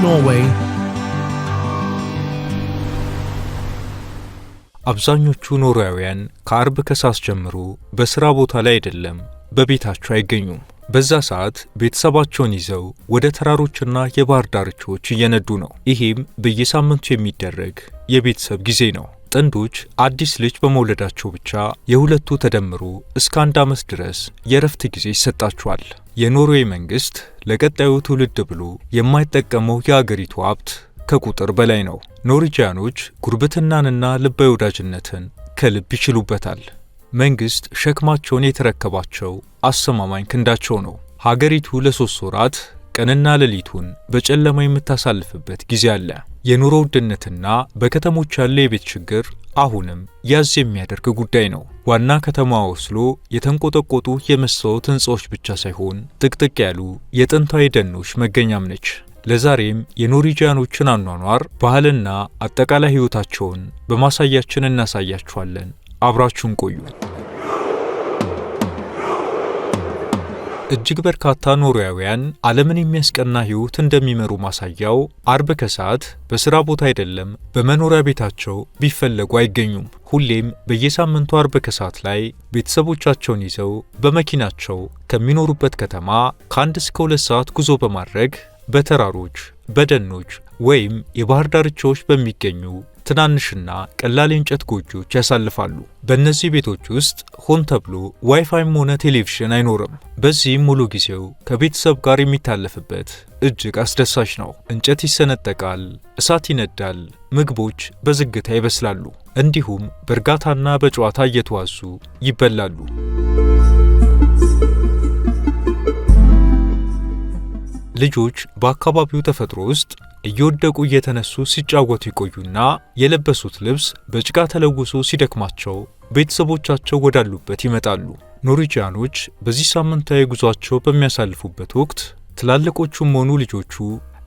Norway. አብዛኞቹ ኖርዌያውያን ከአርብ ከሰዓት ጀምሮ በስራ ቦታ ላይ አይደለም በቤታቸው አይገኙም። በዛ ሰዓት ቤተሰባቸውን ይዘው ወደ ተራሮችና የባህር ዳርቻዎች እየነዱ ነው። ይሄም በየሳምንቱ የሚደረግ የቤተሰብ ጊዜ ነው። ጥንዶች አዲስ ልጅ በመውለዳቸው ብቻ የሁለቱ ተደምሮ እስከ 1 ዓመት ድረስ የረፍት ጊዜ ይሰጣቸዋል። የኖርዌይ መንግስት ለቀጣዩ ትውልድ ብሎ የማይጠቀመው የአገሪቱ ሀብት ከቁጥር በላይ ነው። ኖርዌጂያኖች ጉርብትናንና ልባዊ ወዳጅነትን ከልብ ይችሉበታል። መንግስት ሸክማቸውን የተረከባቸው አሰማማኝ ክንዳቸው ነው። ሀገሪቱ ለ3 ወራት ቀንና ሌሊቱን በጨለማ የምታሳልፍበት ጊዜ አለ። የኑሮ ውድነትና በከተሞች ያለ የቤት ችግር አሁንም ያዝ የሚያደርግ ጉዳይ ነው። ዋና ከተማዋ ኦስሎ የተንቆጠቆጡ የመስታወት ሕንፃዎች ብቻ ሳይሆን ጥቅጥቅ ያሉ የጥንታዊ ደኖች መገኛም ነች። ለዛሬም የኖርዌጂያኖችን አኗኗር፣ ባህልና አጠቃላይ ሕይወታቸውን በማሳያችን እናሳያችኋለን። አብራችሁን ቆዩ። እጅግ በርካታ ኖርዌያውያን ዓለምን የሚያስቀና ሕይወት እንደሚመሩ ማሳያው አርብ ከሰዓት በሥራ ቦታ አይደለም በመኖሪያ ቤታቸው ቢፈለጉ አይገኙም። ሁሌም በየሳምንቱ አርብ ከሰዓት ላይ ቤተሰቦቻቸውን ይዘው በመኪናቸው ከሚኖሩበት ከተማ ከ1 እስከ 2 ሰዓት ጉዞ በማድረግ በተራሮች፣ በደኖች ወይም የባህር ዳርቻዎች በሚገኙ ትናንሽና ቀላል የእንጨት ጎጆዎች ያሳልፋሉ። በእነዚህ ቤቶች ውስጥ ሆን ተብሎ ዋይፋይም ሆነ ቴሌቪዥን አይኖርም። በዚህም ሙሉ ጊዜው ከቤተሰብ ጋር የሚታለፍበት እጅግ አስደሳች ነው። እንጨት ይሰነጠቃል፣ እሳት ይነዳል፣ ምግቦች በዝግታ ይበስላሉ፣ እንዲሁም በእርጋታና በጨዋታ እየተዋዙ ይበላሉ። ልጆች በአካባቢው ተፈጥሮ ውስጥ እየወደቁ እየተነሱ ሲጫወቱ ይቆዩና የለበሱት ልብስ በጭቃ ተለውሶ ሲደክማቸው ቤተሰቦቻቸው ወዳሉበት ይመጣሉ። ኖርዌጂያኖች በዚህ ሳምንታዊ ጉዟቸው በሚያሳልፉበት ወቅት ትላልቆቹም ሆኑ ልጆቹ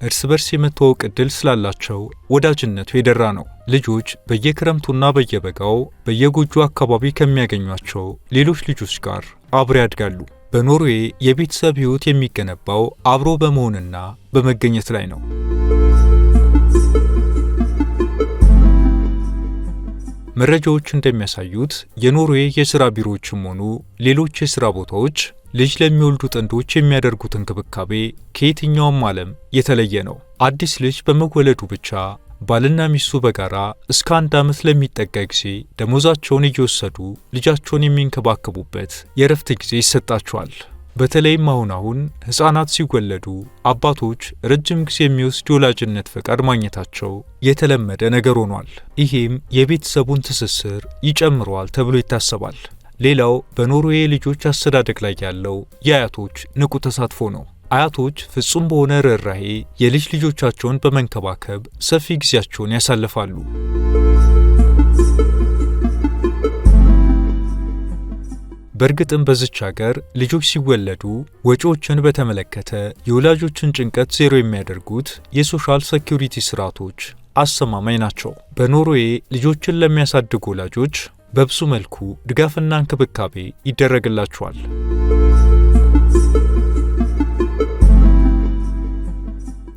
እርስ በርስ የመተዋወቅ ዕድል ስላላቸው ወዳጅነቱ የደራ ነው። ልጆች በየክረምቱና በየበጋው በየጎጆ አካባቢ ከሚያገኟቸው ሌሎች ልጆች ጋር አብረው ያድጋሉ። በኖርዌይ የቤተሰብ ሕይወት የሚገነባው አብሮ በመሆንና በመገኘት ላይ ነው። መረጃዎች እንደሚያሳዩት የኖርዌይ የሥራ ቢሮዎችም ሆኑ ሌሎች የሥራ ቦታዎች ልጅ ለሚወልዱ ጥንዶች የሚያደርጉት እንክብካቤ ከየትኛውም ዓለም የተለየ ነው። አዲስ ልጅ በመወለዱ ብቻ ባልና ሚስቱ በጋራ እስከ 1 ዓመት ለሚጠጋ ጊዜ ደሞዛቸውን እየወሰዱ ልጃቸውን የሚንከባከቡበት የረፍት ጊዜ ይሰጣቸዋል። በተለይም አሁን ሕፃናት ሲወለዱ አባቶች ረጅም ጊዜ የሚወስድ የወላጅነት ፈቃድ ማግኘታቸው የተለመደ ነገር ሆኗል። ይህም የቤተሰቡን ትስስር ይጨምረዋል ተብሎ ይታሰባል። ሌላው በኖርዌይ ልጆች አስተዳደግ ላይ ያለው የአያቶች ንቁ ተሳትፎ ነው። አያቶች ፍጹም በሆነ ርኅራኄ የልጅ ልጆቻቸውን በመንከባከብ ሰፊ ጊዜያቸውን ያሳልፋሉ። በእርግጥም በዚች ሀገር ልጆች ሲወለዱ ወጪዎችን በተመለከተ የወላጆችን ጭንቀት ዜሮ የሚያደርጉት የሶሻል ሴኩሪቲ ስርዓቶች አስተማማኝ ናቸው። በኖርዌይ ልጆችን ለሚያሳድጉ ወላጆች በብዙ መልኩ ድጋፍና እንክብካቤ ይደረግላቸዋል።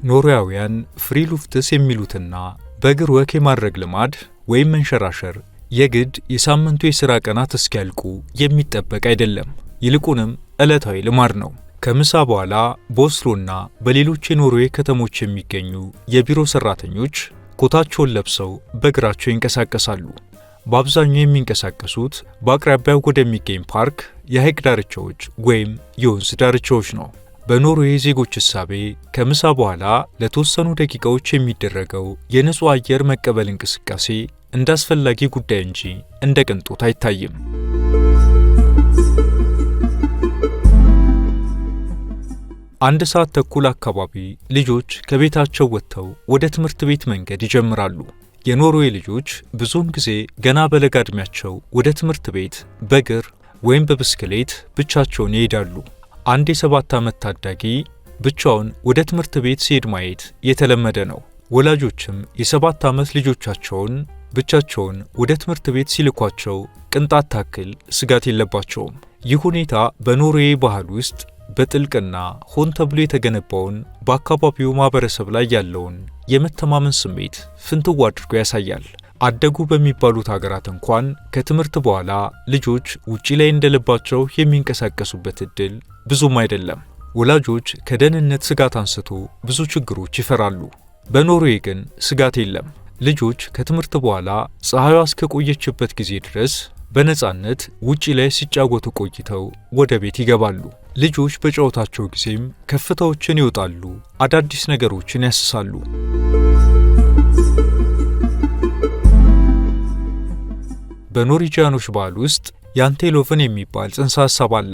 ኖርዌያውያን ፍሪሉፍትስ የሚሉትና በእግር ወክ የማድረግ ልማድ ወይም መንሸራሸር የግድ የሳምንቱ የሥራ ቀናት እስኪያልቁ የሚጠበቅ አይደለም። ይልቁንም ዕለታዊ ልማድ ነው። ከምሳ በኋላ በኦስሎና በሌሎች የኖርዌይ ከተሞች የሚገኙ የቢሮ ሠራተኞች ኮታቸውን ለብሰው በእግራቸው ይንቀሳቀሳሉ። በአብዛኛው የሚንቀሳቀሱት በአቅራቢያው ወደሚገኝ ፓርክ፣ የሐይቅ ዳርቻዎች ወይም የወንዝ ዳርቻዎች ነው። በኖርዌይ ዜጎች እሳቤ ከምሳ በኋላ ለተወሰኑ ደቂቃዎች የሚደረገው የንጹህ አየር መቀበል እንቅስቃሴ እንደ አስፈላጊ ጉዳይ እንጂ እንደ ቅንጦት አይታይም። አንድ ሰዓት ተኩል አካባቢ ልጆች ከቤታቸው ወጥተው ወደ ትምህርት ቤት መንገድ ይጀምራሉ። የኖርዌይ ልጆች ብዙውን ጊዜ ገና በለጋ ዕድሜያቸው ወደ ትምህርት ቤት በእግር ወይም በብስክሌት ብቻቸውን ይሄዳሉ። አንድ የ7 ዓመት ታዳጊ ብቻውን ወደ ትምህርት ቤት ሲሄድ ማየት የተለመደ ነው። ወላጆችም የ7 ዓመት ልጆቻቸውን ብቻቸውን ወደ ትምህርት ቤት ሲልኳቸው ቅንጣት ታክል ስጋት የለባቸውም። ይህ ሁኔታ በኖርዌይ ባህል ውስጥ በጥልቅና ሆን ተብሎ የተገነባውን በአካባቢው ማህበረሰብ ላይ ያለውን የመተማመን ስሜት ፍንትው አድርጎ ያሳያል። አደጉ በሚባሉት ሀገራት እንኳን ከትምህርት በኋላ ልጆች ውጪ ላይ እንደልባቸው የሚንቀሳቀሱበት እድል ብዙም አይደለም። ወላጆች ከደህንነት ስጋት አንስቶ ብዙ ችግሮች ይፈራሉ። በኖርዌይ ግን ስጋት የለም። ልጆች ከትምህርት በኋላ ፀሐይዋ እስከቆየችበት ጊዜ ድረስ በነጻነት ውጪ ላይ ሲጫወቱ ቆይተው ወደ ቤት ይገባሉ። ልጆች በጨዋታቸው ጊዜም ከፍታዎችን ይወጣሉ፣ አዳዲስ ነገሮችን ያስሳሉ። በኖርዌጂያኖች ባህል ውስጥ ያንቴሎቭን የሚባል ጽንሰ ሐሳብ አለ።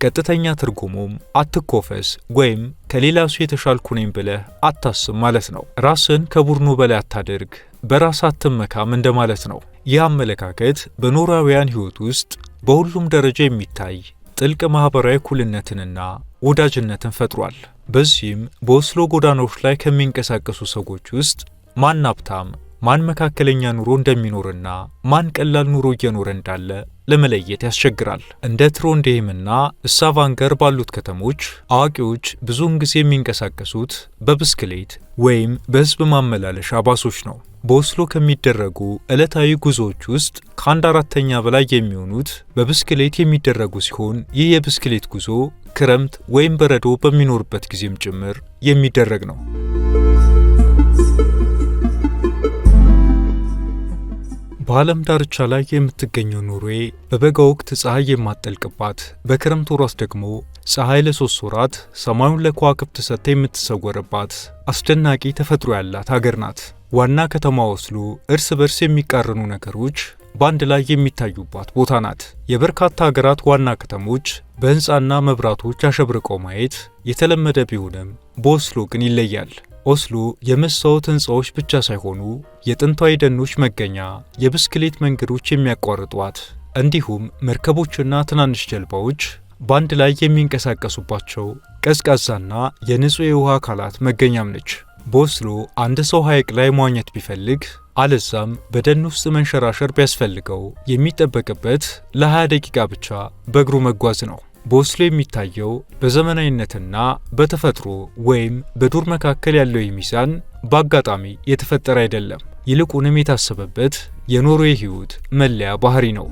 ቀጥተኛ ትርጉሙም አትኮፈስ ወይም ከሌላ ሰው የተሻልኩ ነኝ ብለህ አታስብ ማለት ነው። ራስን ከቡድኑ በላይ አታድርግ፣ በራስ አትመካም እንደማለት ነው። ይህ አመለካከት በኖርዌያውያን ሕይወት ውስጥ በሁሉም ደረጃ የሚታይ ጥልቅ ማህበራዊ እኩልነትንና ወዳጅነትን ፈጥሯል። በዚህም በኦስሎ ጎዳናዎች ላይ ከሚንቀሳቀሱ ሰዎች ውስጥ ማን ሀብታም፣ ማን መካከለኛ ኑሮ እንደሚኖርና ማን ቀላል ኑሮ እየኖረ እንዳለ ለመለየት ያስቸግራል። እንደ ትሮንድሄምና ስታቫንገር ባሉት ከተሞች አዋቂዎች ብዙውን ጊዜ የሚንቀሳቀሱት በብስክሌት ወይም በህዝብ ማመላለሻ ባሶች ነው። በኦስሎ ከሚደረጉ ዕለታዊ ጉዞዎች ውስጥ ከ1/4 በላይ የሚሆኑት በብስክሌት የሚደረጉ ሲሆን ይህ የብስክሌት ጉዞ ክረምት ወይም በረዶ በሚኖርበት ጊዜም ጭምር የሚደረግ ነው። በዓለም ዳርቻ ላይ የምትገኘው ኖርዌይ በበጋ ወቅት ፀሐይ የማትጠልቅባት፣ በክረምት ወራት ደግሞ ፀሐይ ለ3 ወራት ሰማዩን ለከዋክብት ሰጥታ የምትሰወርባት አስደናቂ ተፈጥሮ ያላት ሀገር ናት። ዋና ከተማ ኦስሎ እርስ በርስ የሚቃረኑ ነገሮች በአንድ ላይ የሚታዩባት ቦታ ናት። የበርካታ ሀገራት ዋና ከተሞች በህንፃና መብራቶች አሸብርቀው ማየት የተለመደ ቢሆንም በኦስሎ ግን ይለያል። ኦስሎ የመስታወት ህንፃዎች ብቻ ሳይሆኑ የጥንታዊ ደኖች መገኛ፣ የብስክሌት መንገዶች የሚያቋርጧት እንዲሁም መርከቦችና ትናንሽ ጀልባዎች በአንድ ላይ የሚንቀሳቀሱባቸው ቀዝቃዛና የንጹህ የውሃ አካላት መገኛም ነች። በኦስሎ አንድ ሰው ሐይቅ ላይ መዋኘት ቢፈልግ አለዛም በደን ውስጥ መንሸራሸር ቢያስፈልገው የሚጠበቅበት ለ20 ደቂቃ ብቻ በእግሩ መጓዝ ነው። በኦስሎ የሚታየው በዘመናዊነትና በተፈጥሮ ወይም በዱር መካከል ያለው ሚዛን በአጋጣሚ የተፈጠረ አይደለም። ይልቁንም የታሰበበት የኖርዌይ ሕይወት መለያ ባህሪ ነው።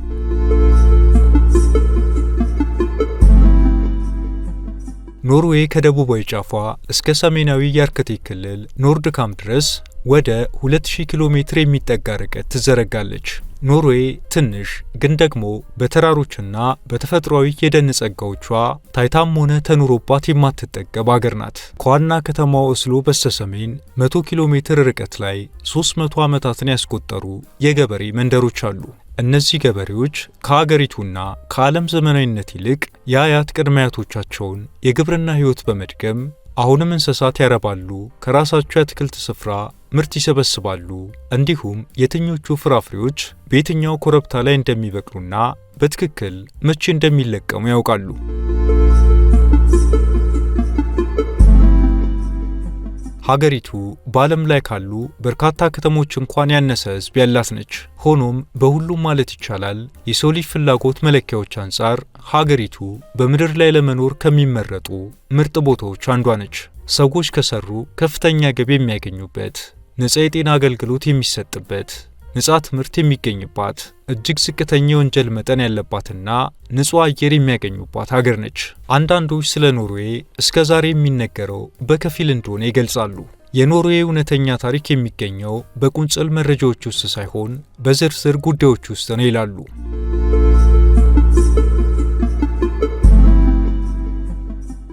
ኖርዌይ ከደቡባዊ ጫፏ እስከ ሰሜናዊ የአርክቲክ ክልል ኖርድካም ድረስ ወደ 2000 ኪሎ ሜትር የሚጠጋ ርቀት ትዘረጋለች። ኖርዌይ ትንሽ ግን ደግሞ በተራሮችና በተፈጥሯዊ የደን ጸጋዎቿ ታይታም ሆነ ተኑሮባት የማትጠገብ አገር ናት። ከዋና ከተማ ኦስሎ በስተሰሜን 100 ኪሎ ሜትር ርቀት ላይ 300 ዓመታትን ያስቆጠሩ የገበሬ መንደሮች አሉ። እነዚህ ገበሬዎች ከሀገሪቱና ከዓለም ዘመናዊነት ይልቅ የአያት ቅድመ አያቶቻቸውን የግብርና ሕይወት በመድገም አሁንም እንስሳት ያረባሉ፣ ከራሳቸው የአትክልት ስፍራ ምርት ይሰበስባሉ፣ እንዲሁም የትኞቹ ፍራፍሬዎች በየትኛው ኮረብታ ላይ እንደሚበቅሉና በትክክል መቼ እንደሚለቀሙ ያውቃሉ። ሀገሪቱ በዓለም ላይ ካሉ በርካታ ከተሞች እንኳን ያነሰ ሕዝብ ያላት ነች። ሆኖም በሁሉም ማለት ይቻላል የሰው ልጅ ፍላጎት መለኪያዎች አንጻር ሀገሪቱ በምድር ላይ ለመኖር ከሚመረጡ ምርጥ ቦታዎች አንዷ ነች። ሰዎች ከሰሩ ከፍተኛ ገቢ የሚያገኙበት፣ ነጻ የጤና አገልግሎት የሚሰጥበት፣ ነጻ ትምህርት የሚገኝባት፣ እጅግ ዝቅተኛ የወንጀል መጠን ያለባትና ንጹህ አየር የሚያገኙባት ሀገር ነች። አንዳንዶች ስለ ኖርዌይ እስከ ዛሬ የሚነገረው በከፊል እንደሆነ ይገልጻሉ። የኖርዌይ እውነተኛ ታሪክ የሚገኘው በቁንጽል መረጃዎች ውስጥ ሳይሆን በዝርዝር ጉዳዮች ውስጥ ነው ይላሉ።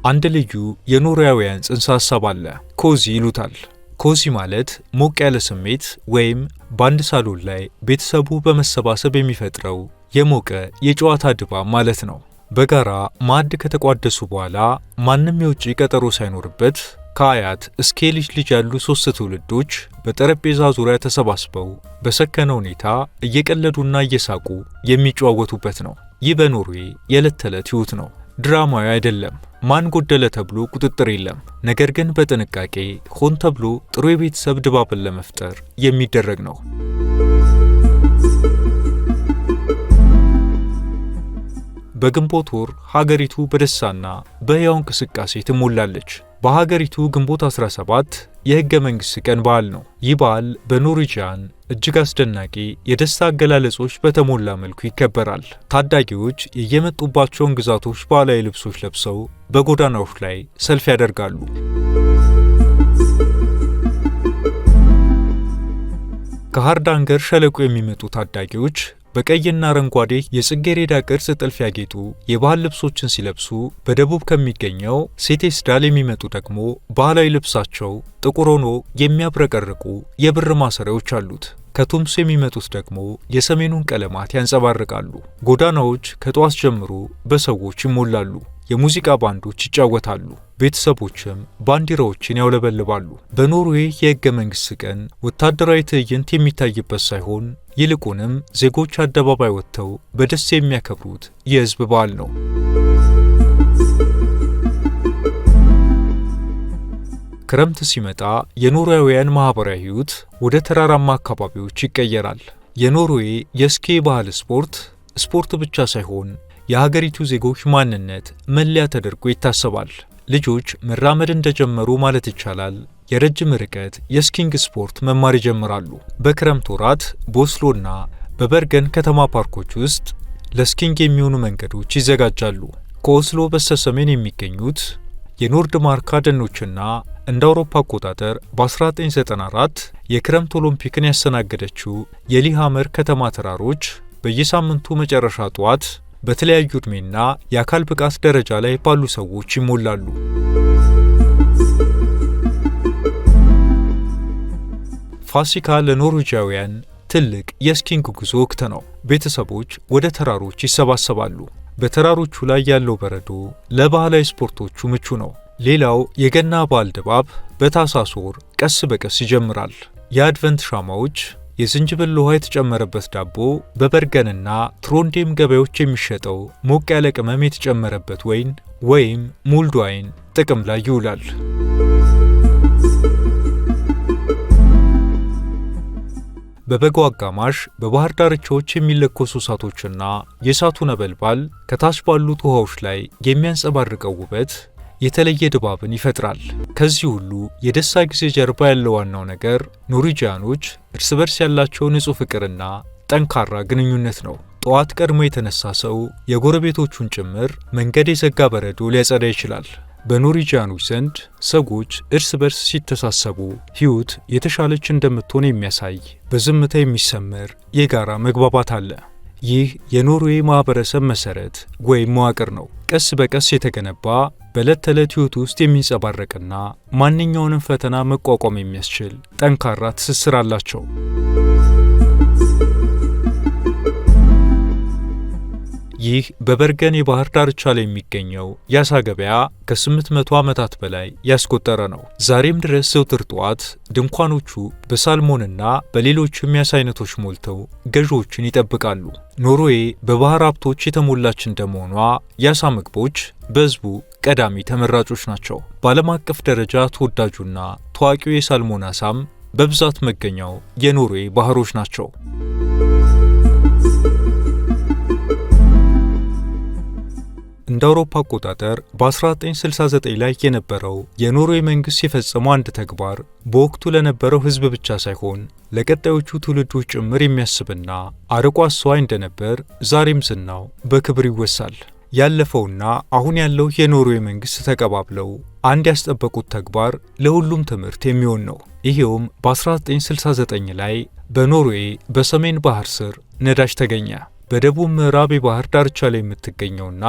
አንድ ልዩ የኖርዌያውያን ጽንሰ ሐሳብ አለ። ኮዚ ይሉታል። ኮዚ ማለት ሞቅ ያለ ስሜት ወይም በአንድ ሳሎን ላይ ቤተሰቡ በመሰባሰብ የሚፈጥረው የሞቀ የጨዋታ ድባብ ማለት ነው። በጋራ ማዕድ ከተቋደሱ በኋላ ማንም የውጭ ቀጠሮ ሳይኖርበት ከአያት እስከ ልጅ ልጅ ያሉ 3 ትውልዶች በጠረጴዛ ዙሪያ ተሰባስበው በሰከነ ሁኔታ እየቀለዱና እየሳቁ የሚጨዋወቱበት ነው። ይህ በኖርዌይ የዕለት ተዕለት ሕይወት ነው። ድራማዊ አይደለም። ማን ጎደለ ተብሎ ቁጥጥር የለም። ነገር ግን በጥንቃቄ ሆን ተብሎ ጥሩ የቤተሰብ ድባብን ለመፍጠር የሚደረግ ነው። በግንቦት ወር ሀገሪቱ በደስታና በሕያው እንቅስቃሴ ትሞላለች። በሀገሪቱ ግንቦት 17 የሕገ መንግሥት ቀን በዓል ነው። ይህ በዓል በኖርዌጂያን እጅግ አስደናቂ የደስታ አገላለጾች በተሞላ መልኩ ይከበራል። ታዳጊዎች የየመጡባቸውን ግዛቶች ባህላዊ ልብሶች ለብሰው በጎዳናዎች ላይ ሰልፍ ያደርጋሉ። ከሃርዳንገር ሸለቆ የሚመጡ ታዳጊዎች በቀይና አረንጓዴ የጽጌረዳ ቅርጽ ጥልፍ ያጌጡ የባህል ልብሶችን ሲለብሱ፣ በደቡብ ከሚገኘው ሴቴስዳል የሚመጡ ደግሞ ባህላዊ ልብሳቸው ጥቁር ሆኖ የሚያብረቀርቁ የብር ማሰሪያዎች አሉት። ከቱምስ የሚመጡት ደግሞ የሰሜኑን ቀለማት ያንጸባርቃሉ። ጎዳናዎች ከጠዋት ጀምሮ በሰዎች ይሞላሉ። የሙዚቃ ባንዶች ይጫወታሉ። ቤተሰቦችም ባንዲራዎችን ያውለበልባሉ። በኖርዌይ የሕገ መንግሥት ቀን ወታደራዊ ትዕይንት የሚታይበት ሳይሆን ይልቁንም ዜጎች አደባባይ ወጥተው በደስታ የሚያከብሩት የሕዝብ በዓል ነው። ክረምት ሲመጣ የኖርዌያውያን ማኅበራዊ ሕይወት ወደ ተራራማ አካባቢዎች ይቀየራል። የኖርዌይ የስኪ ባህል ስፖርት ብቻ ሳይሆን የሀገሪቱ ዜጎች ማንነት መለያ ተደርጎ ይታሰባል። ልጆች መራመድ እንደጀመሩ ማለት ይቻላል የረጅም ርቀት የስኪንግ ስፖርት መማር ይጀምራሉ። በክረምት ወራት በኦስሎና በበርገን ከተማ ፓርኮች ውስጥ ለስኪንግ የሚሆኑ መንገዶች ይዘጋጃሉ። ከኦስሎ በስተሰሜን የሚገኙት የኖርድ ማርካ ደኖችና እንደ አውሮፓ አቆጣጠር በ1994 የክረምት ኦሎምፒክን ያስተናገደችው የሊሃመር ከተማ ተራሮች በየሳምንቱ መጨረሻ ጠዋት በተለያዩ ዕድሜና የአካል ብቃት ደረጃ ላይ ባሉ ሰዎች ይሞላሉ። ፋሲካ ለኖርዌጂያውያን ትልቅ የስኪንግ ጉዞ ወቅት ነው። ቤተሰቦች ወደ ተራሮች ይሰባሰባሉ። በተራሮቹ ላይ ያለው በረዶ ለባህላዊ ስፖርቶቹ ምቹ ነው። ሌላው የገና በዓል ድባብ በታህሳስ ወር ቀስ በቀስ ይጀምራል። የአድቨንት ሻማዎች፣ የዝንጅብል ውሃ የተጨመረበት ዳቦ፣ በበርገንና ትሮንዴም ገበያዎች የሚሸጠው ሞቅ ያለ ቅመም የተጨመረበት ወይን ወይም ሙልድ ዋይን ጥቅም ላይ ይውላል። በበጋው አጋማሽ በባህር ዳርቻዎች የሚለኮሱ እሳቶችና የእሳቱ ነበልባል ከታች ባሉት ውሃዎች ላይ የሚያንጸባርቀው ውበት የተለየ ድባብን ይፈጥራል። ከዚህ ሁሉ የደስታ ጊዜ ጀርባ ያለው ዋናው ነገር ኖርዌጂያኖች እርስ በርስ ያላቸው ንጹሕ ፍቅርና ጠንካራ ግንኙነት ነው። ጠዋት ቀድሞ የተነሳ ሰው የጎረቤቶቹን ጭምር መንገድ የዘጋ በረዶ ሊያጸዳ ይችላል። በኖርዌጂያኖች ዘንድ ሰዎች እርስ በርስ ሲተሳሰቡ ሕይወት የተሻለች እንደምትሆን የሚያሳይ በዝምታ የሚሰመር የጋራ መግባባት አለ። ይህ የኖርዌይ ማህበረሰብ መሰረት ወይም መዋቅር ነው። ቀስ በቀስ የተገነባ በዕለት ተዕለት ሕይወት ውስጥ የሚንጸባረቅና ማንኛውንም ፈተና መቋቋም የሚያስችል ጠንካራ ትስስር አላቸው። ይህ በበርገን የባህር ዳርቻ ላይ የሚገኘው የአሳ ገበያ ከ800 ዓመታት በላይ ያስቆጠረ ነው። ዛሬም ድረስ ዘውትር ጠዋት ድንኳኖቹ በሳልሞንና በሌሎችም የአሳ አይነቶች ሞልተው ገዢዎችን ይጠብቃሉ። ኖርዌይ በባህር ሀብቶች የተሞላች እንደመሆኗ የአሳ ምግቦች በሕዝቡ ቀዳሚ ተመራጮች ናቸው። በዓለም አቀፍ ደረጃ ተወዳጁና ታዋቂው የሳልሞን አሳም በብዛት መገኛው የኖርዌይ ባህሮች ናቸው። እንደ አውሮፓ አቆጣጠር በ1969 ላይ የነበረው የኖርዌይ መንግስት የፈጸመው አንድ ተግባር በወቅቱ ለነበረው ሕዝብ ብቻ ሳይሆን ለቀጣዮቹ ትውልዶች ጭምር የሚያስብና አርቆ አስተዋይ እንደነበር ዛሬም ዝናው በክብር ይወሳል። ያለፈውና አሁን ያለው የኖርዌይ መንግስት ተቀባብለው አንድ ያስጠበቁት ተግባር ለሁሉም ትምህርት የሚሆን ነው። ይሄውም በ1969 ላይ በኖርዌይ በሰሜን ባህር ስር ነዳጅ ተገኘ። በደቡብ ምዕራብ የባህር ዳርቻ ላይ የምትገኘውና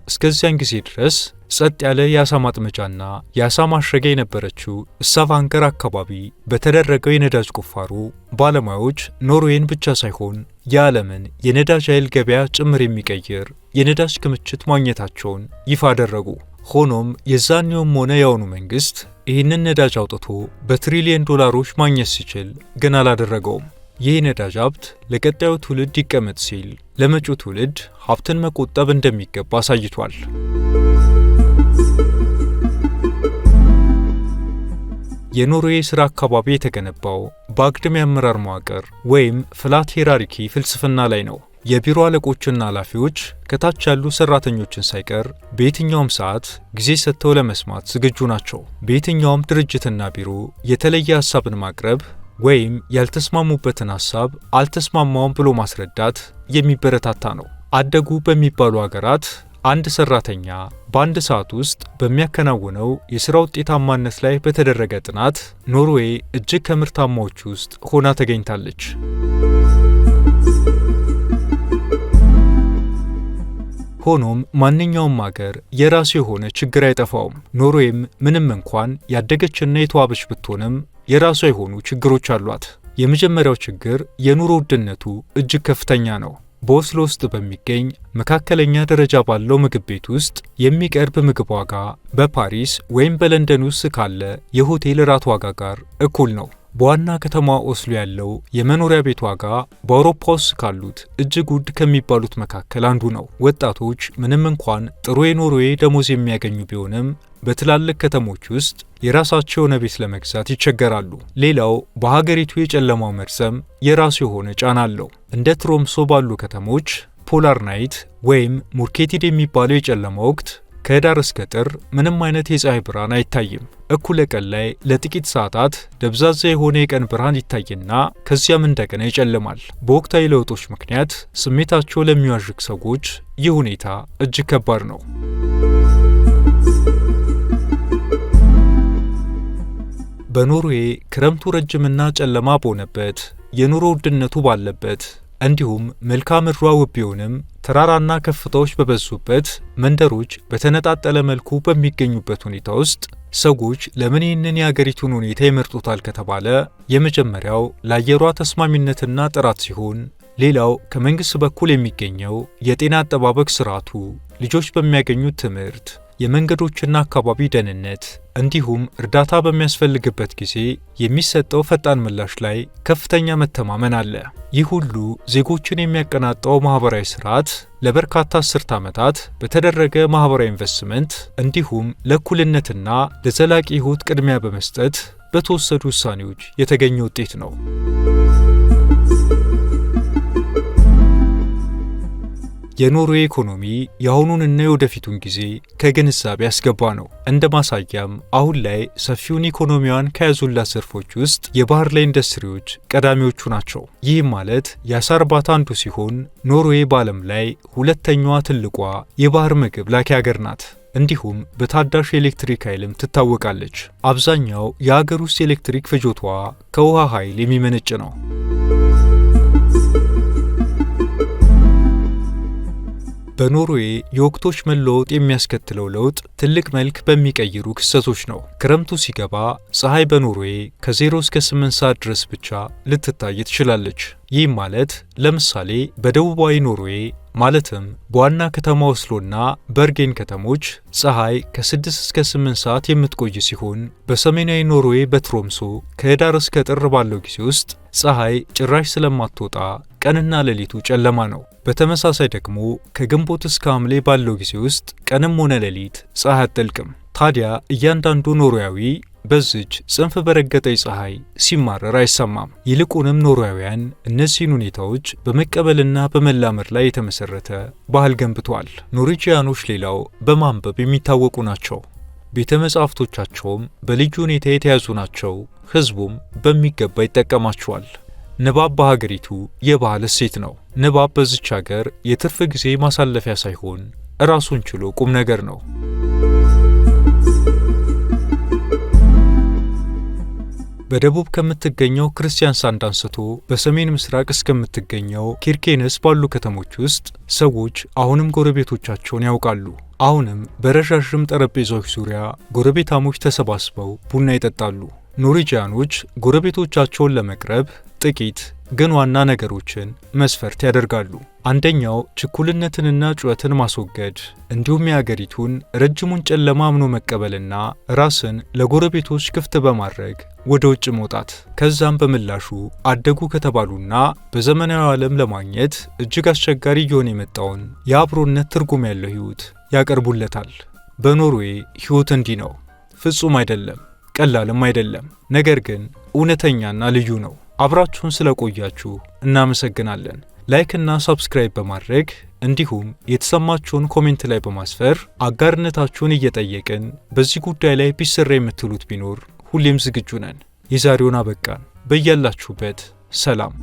እስከዚያን ጊዜ ድረስ ጸጥ ያለ የአሳ ማጥመጃና የአሳ ማሸጊያ የነበረችው ስታቫንገር አካባቢ በተደረገው የነዳጅ ቁፋሮ ባለሙያዎች ኖርዌይን ብቻ ሳይሆን የዓለምን የነዳጅ ኃይል ገበያ ጭምር የሚቀይር የነዳጅ ክምችት ማግኘታቸውን ይፋ አደረጉ። ሆኖም የዛኔውም ሆነ የአሁኑ መንግስት ይህንን ነዳጅ አውጥቶ በትሪሊየን ዶላሮች ማግኘት ሲችል ግን አላደረገውም። ይህ ነዳጅ ሀብት ለቀጣዩ ትውልድ ይቀመጥ ሲል ለመጪው ትውልድ ሀብትን መቆጠብ እንደሚገባ አሳይቷል። የኖርዌይ ሥራ አካባቢ የተገነባው በአግድም የአመራር መዋቅር ወይም ፍላት ሄራርኪ ፍልስፍና ላይ ነው። የቢሮ አለቆችና ኃላፊዎች ከታች ያሉ ሰራተኞችን ሳይቀር በየትኛውም ሰዓት ጊዜ ሰጥተው ለመስማት ዝግጁ ናቸው። በየትኛውም ድርጅትና ቢሮ የተለየ ሐሳብን ማቅረብ ወይም ያልተስማሙበትን ሐሳብ አልተስማማውም ብሎ ማስረዳት የሚበረታታ ነው። አደጉ በሚባሉ ሀገራት አንድ ሰራተኛ በአንድ ሰዓት ውስጥ በሚያከናውነው የሥራ ውጤታማነት ላይ በተደረገ ጥናት ኖርዌይ እጅግ ከምርታማዎች ውስጥ ሆና ተገኝታለች። ሆኖም ማንኛውም ሀገር የራሱ የሆነ ችግር አይጠፋውም። ኖርዌይም ምንም እንኳን ያደገችና የተዋበች ብትሆንም የራሷ የሆኑ ችግሮች አሏት። የመጀመሪያው ችግር የኑሮ ውድነቱ እጅግ ከፍተኛ ነው። በኦስሎ ውስጥ በሚገኝ መካከለኛ ደረጃ ባለው ምግብ ቤት ውስጥ የሚቀርብ ምግብ ዋጋ በፓሪስ ወይም በለንደን ውስጥ ካለ የሆቴል ራት ዋጋ ጋር እኩል ነው። በዋና ከተማ ኦስሎ ያለው የመኖሪያ ቤት ዋጋ በአውሮፓ ውስጥ ካሉት እጅግ ውድ ከሚባሉት መካከል አንዱ ነው። ወጣቶች ምንም እንኳን ጥሩ የኖርዌይ ደሞዝ የሚያገኙ ቢሆንም በትላልቅ ከተሞች ውስጥ የራሳቸው የሆነ ቤት ለመግዛት ይቸገራሉ። ሌላው በሀገሪቱ የጨለማው መርዘም የራሱ የሆነ ጫና አለው። እንደ ትሮምሶ ባሉ ከተሞች ፖላር ናይት ወይም ሙርኬቲድ የሚባለው የጨለማ ወቅት ከህዳር እስከ ጥር ምንም አይነት የፀሐይ ብርሃን አይታይም። እኩለ ቀን ላይ ለጥቂት ሰዓታት ደብዛዛ የሆነ የቀን ብርሃን ይታይና ከዚያም እንደገና ይጨልማል። በወቅታዊ ለውጦች ምክንያት ስሜታቸው ለሚዋዥቅ ሰዎች ይህ ሁኔታ እጅግ ከባድ ነው። በኖርዌይ ክረምቱ ረጅምና ጨለማ በሆነበት፣ የኑሮ ውድነቱ ባለበት እንዲሁም መልክዓ ምድሯ ውብ ቢሆንም ተራራና ከፍታዎች በበዙበት መንደሮች በተነጣጠለ መልኩ በሚገኙበት ሁኔታ ውስጥ ሰዎች ለምን ይህንን የአገሪቱን ሁኔታ ይመርጡታል ከተባለ የመጀመሪያው ለአየሯ ተስማሚነትና ጥራት ሲሆን፣ ሌላው ከመንግስት በኩል የሚገኘው የጤና አጠባበቅ ስርዓቱ፣ ልጆች በሚያገኙት ትምህርት፣ የመንገዶችና አካባቢ ደህንነት እንዲሁም እርዳታ በሚያስፈልግበት ጊዜ የሚሰጠው ፈጣን ምላሽ ላይ ከፍተኛ መተማመን አለ። ይህ ሁሉ ዜጎችን የሚያቀናጣው ማህበራዊ ስርዓት ለበርካታ አስርት ዓመታት በተደረገ ማህበራዊ ኢንቨስትመንት እንዲሁም ለእኩልነትና ለዘላቂ ሕይወት ቅድሚያ በመስጠት በተወሰዱ ውሳኔዎች የተገኘ ውጤት ነው። የኖርዌይ ኢኮኖሚ የአሁኑንና የወደፊቱን ጊዜ ከግንዛቤ ያስገባ ነው። እንደ ማሳያም አሁን ላይ ሰፊውን ኢኮኖሚዋን ከያዙላት ዘርፎች ውስጥ የባህር ላይ ኢንዱስትሪዎች ቀዳሚዎቹ ናቸው። ይህም ማለት የአሳ እርባታ አንዱ ሲሆን ኖርዌይ በዓለም ላይ ሁለተኛዋ ትልቋ የባህር ምግብ ላኪ ሀገር ናት። እንዲሁም በታዳሽ የኤሌክትሪክ ኃይልም ትታወቃለች። አብዛኛው የሀገር ውስጥ የኤሌክትሪክ ፍጆታዋ ከውሃ ኃይል የሚመነጭ ነው። በኖርዌይ የወቅቶች መለወጥ የሚያስከትለው ለውጥ ትልቅ መልክ በሚቀይሩ ክስተቶች ነው። ክረምቱ ሲገባ ፀሐይ በኖርዌይ ከ0 እስከ 8 ሰዓት ድረስ ብቻ ልትታይ ትችላለች። ይህም ማለት ለምሳሌ በደቡባዊ ኖርዌይ ማለትም በዋና ከተማ ኦስሎና በርጌን ከተሞች ፀሐይ ከ6 እስከ 8 ሰዓት የምትቆይ ሲሆን በሰሜናዊ ኖርዌይ በትሮምሶ ከህዳር እስከ ጥር ባለው ጊዜ ውስጥ ፀሐይ ጭራሽ ስለማትወጣ ቀንና ሌሊቱ ጨለማ ነው። በተመሳሳይ ደግሞ ከግንቦት እስከ ሐምሌ ባለው ጊዜ ውስጥ ቀንም ሆነ ሌሊት ፀሐይ አትጠልቅም። ታዲያ እያንዳንዱ ኖርዌያዊ በዚች ጽንፍ በረገጠች ፀሐይ ሲማረር አይሰማም። ይልቁንም ኖርዌያውያን እነዚህን ሁኔታዎች በመቀበልና በመላመድ ላይ የተመሰረተ ባህል ገንብተዋል። ኖርዌጂያኖች ሌላው በማንበብ የሚታወቁ ናቸው። ቤተ መጻሕፍቶቻቸውም በልዩ ሁኔታ የተያዙ ናቸው። ህዝቡም በሚገባ ይጠቀማቸዋል። ንባብ በሀገሪቱ የባህል እሴት ነው። ንባብ በዚች ሀገር የትርፍ ጊዜ ማሳለፊያ ሳይሆን ራሱን ችሎ ቁም ነገር ነው። በደቡብ ከምትገኘው ክርስቲያንሳንድ አንስቶ በሰሜን ምስራቅ እስከምትገኘው ኪርኬነስ ባሉ ከተሞች ውስጥ ሰዎች አሁንም ጎረቤቶቻቸውን ያውቃሉ። አሁንም በረዣዥም ጠረጴዛዎች ዙሪያ ጎረቤታሞች ተሰባስበው ቡና ይጠጣሉ። ኖርዌጂያኖች ጎረቤቶቻቸውን ለመቅረብ ጥቂት ግን ዋና ነገሮችን መስፈርት ያደርጋሉ። አንደኛው ችኩልነትንና ጩኸትን ማስወገድ እንዲሁም የአገሪቱን ረጅሙን ጨለማ አምኖ መቀበልና ራስን ለጎረቤቶች ክፍት በማድረግ ወደ ውጭ መውጣት። ከዛም በምላሹ አደጉ ከተባሉና በዘመናዊ ዓለም ለማግኘት እጅግ አስቸጋሪ እየሆነ የመጣውን የአብሮነት ትርጉም ያለው ሕይወት ያቀርቡለታል። በኖርዌይ ሕይወት እንዲህ ነው። ፍጹም አይደለም፣ ቀላልም አይደለም። ነገር ግን እውነተኛና ልዩ ነው። አብራችሁን ስለቆያችሁ እናመሰግናለን። ላይክ እና ሰብስክራይብ በማድረግ እንዲሁም የተሰማችሁን ኮሜንት ላይ በማስፈር አጋርነታችሁን እየጠየቅን በዚህ ጉዳይ ላይ ቢሰራ የምትሉት ቢኖር ሁሌም ዝግጁ ነን። የዛሬውን አበቃን። በያላችሁበት ሰላም